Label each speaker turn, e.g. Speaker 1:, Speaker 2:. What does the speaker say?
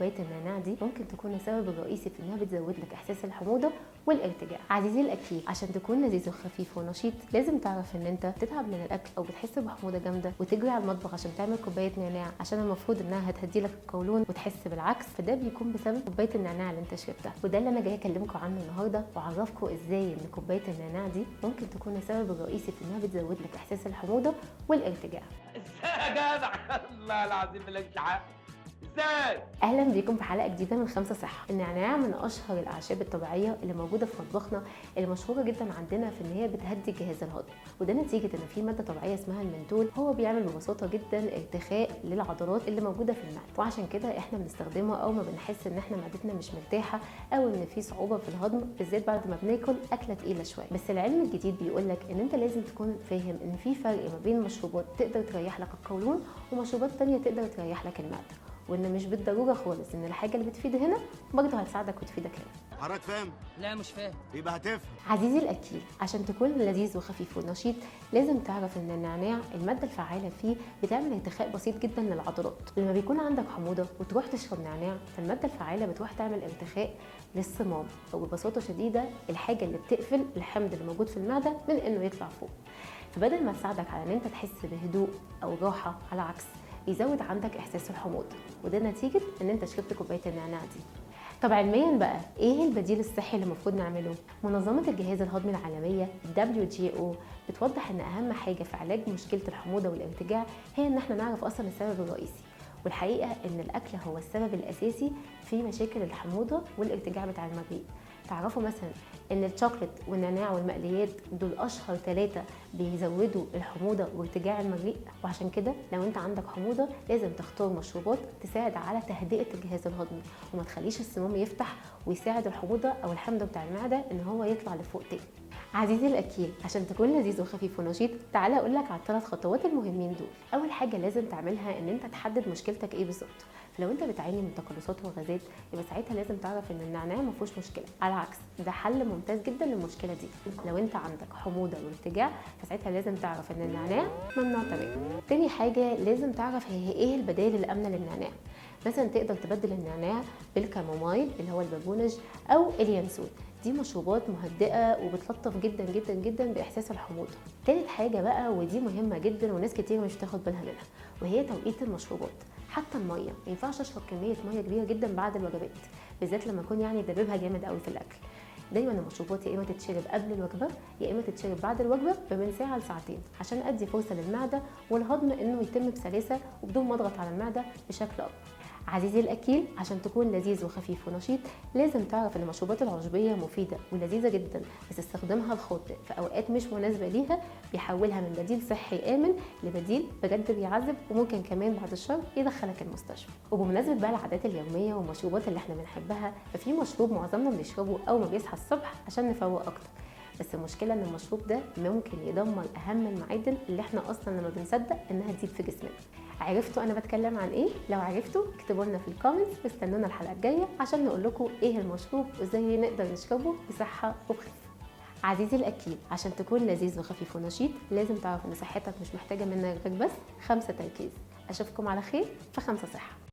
Speaker 1: كوبايه النعناع دي ممكن تكون السبب الرئيسي في انها بتزود لك احساس الحموضه والارتجاع. عزيزي الاكيل، عشان تكون لذيذ وخفيف ونشيط لازم تعرف ان انت تتعب من الاكل او بتحس بحموضه جامده وتجري على المطبخ عشان تعمل كوبايه نعناع عشان المفروض انها هتهدي لك القولون وتحس بالعكس، فده بيكون بسبب كوبايه النعناع اللي انت شربتها. وده اللي انا جايه اكلمكم عنه النهارده واعرفكم ازاي ان كوبايه النعناع دي ممكن تكون السبب الرئيسي في انها بتزود لك احساس الحموضه والارتجاع.
Speaker 2: ازاي يا جدع؟ الله العظيم مالكش حق. ازاي؟
Speaker 1: اهلا بيكم في حلقه جديده من 5 صحه. النعناع من اشهر الاعشاب الطبيعيه اللي موجوده في مطبخنا، اللي مشهوره جدا عندنا في ان هي بتهدي الجهاز الهضمي، وده نتيجه ان في ماده طبيعيه اسمها المنتول. هو بيعمل ببساطه جدا ارتخاء للعضلات اللي موجوده في المعده، وعشان كده احنا بنستخدمه اول ما بنحس ان احنا معدتنا مش مرتاحه او ان في صعوبه في الهضم، بالذات بعد ما بناكل اكله تقيله شويه. بس العلم الجديد بيقول لك ان انت لازم تكون فاهم ان في فرق ما بين مشروبات تقدر تريح لك القولون ومشروبات ثانيه تقدر تريح لك المعده، وان مش بالضروره خالص ان الحاجه اللي بتفيد هنا برضه هتساعدك وتفيدك هنا.
Speaker 3: حضرتك فاهم؟
Speaker 4: لا مش فاهم.
Speaker 3: يبقى هتفهم.
Speaker 1: عزيزي الاكيل، عشان تكون لذيذ وخفيف ونشيط لازم تعرف ان النعناع الماده الفعاله فيه بتعمل ارتخاء بسيط جدا للعضلات. لما بيكون عندك حموضه وتروح تشرب نعناع، فالماده الفعاله بتروح تعمل ارتخاء للصمام، او ببساطه شديده الحاجه اللي بتقفل الحمض اللي موجود في المعده من انه يطلع فوق. فبدل ما تساعدك على ان انت تحس بهدوء او راحه، على العكس يزود عندك احساس الحموضه، وده نتيجه ان انت شربت كوبايه النعناع دي. طب علميا بقى ايه البديل الصحي اللي المفروض نعمله؟ منظمه الجهاز الهضمي العالميه WHO بتوضح ان اهم حاجه في علاج مشكله الحموضه والارتجاع هي ان احنا نعرف اصلا السبب الرئيسي، والحقيقه ان الاكل هو السبب الاساسي في مشاكل الحموضه والارتجاع بتاع المريء. تعرفوا مثلا ان الشوكليت والنعناع والمقليات دول اشهر 3 بيزودوا الحموضه وارتجاع المريء، وعشان كده لو انت عندك حموضه لازم تختار مشروبات تساعد على تهدئه الجهاز الهضمي وما تخليش السموم يفتح ويساعد الحموضه او الحمض بتاع المعده ان هو يطلع لفوق تاني. عزيزي الاكيل، عشان تكون لذيذ وخفيف ونشيط تعالى اقول لك على ال3 خطوات المهمين دول. اول حاجه لازم تعملها ان انت تحدد مشكلتك ايه بالظبط. فلو انت بتعاني من تقلصات وغازات يبقى ساعتها لازم تعرف ان النعناع ما فيهوش مشكله، على العكس ده حل ممتاز جدا للمشكله دي. لو انت عندك حموضه وارتجاع فساعتها لازم تعرف ان النعناع ممنوع تماما. تاني حاجه لازم تعرف هي ايه البدائل الامنه للنعناع. مثلا تقدر تبدل النعناع بالكامومايل اللي هو البابونج او اليانسون، دي مشروبات مهدئه وبتلطف جدا جدا جدا باحساس الحموضه. تالت حاجه بقى ودي مهمه جدا وناس كتير مش بتاخد بالها منها، وهي توقيت المشروبات. حتى الميه ما ينفعش اشرب كميه ميه كبيره جدا بعد الوجبات، بالذات لما اكون يعني دببها جامد قوي في الاكل. دايما المشروبات يا اما تتشرب قبل الوجبه يا اما تتشرب بعد الوجبه من ساعه لساعتين، عشان ادي فرصه للمعده والهضم انه يتم بسلاسه وبدون ما اضغط على المعده بشكل اكبر. عزيزي الاكيل، عشان تكون لذيذ وخفيف ونشيط لازم تعرف ان المشروبات العشبيه مفيده ولذيذه جدا، بس استخدامها الخاطئ في اوقات مش مناسبه ليها بيحولها من بديل صحي امن لبديل بجد بيعذب، وممكن كمان بعد الشر يدخلك المستشفى. وبمناسبه بقى العادات اليوميه والمشروبات اللي احنا بنحبها، ففي مشروب معظمنا بنشربه اول ما بيصحى الصبح عشان نفوق اكتر، بس المشكله ان المشروب ده ممكن يدمر اهم المعادن اللي احنا اصلا لما بنصدق انها تزيد في جسمنا. عرفتوا انا بتكلم عن ايه؟ لو عرفتوا اكتبوا لنا في الكومنتس واستنونا الحلقه الجايه عشان نقول لكم ايه المشروب وازاي نقدر نشربه بصحه وبخفه. عزيزي الاكيل، عشان تكون لذيذ وخفيف ونشيط لازم تعرف ان صحتك مش محتاجه منك غير بس 5 تركيز. اشوفكم على خير في 5 صحه.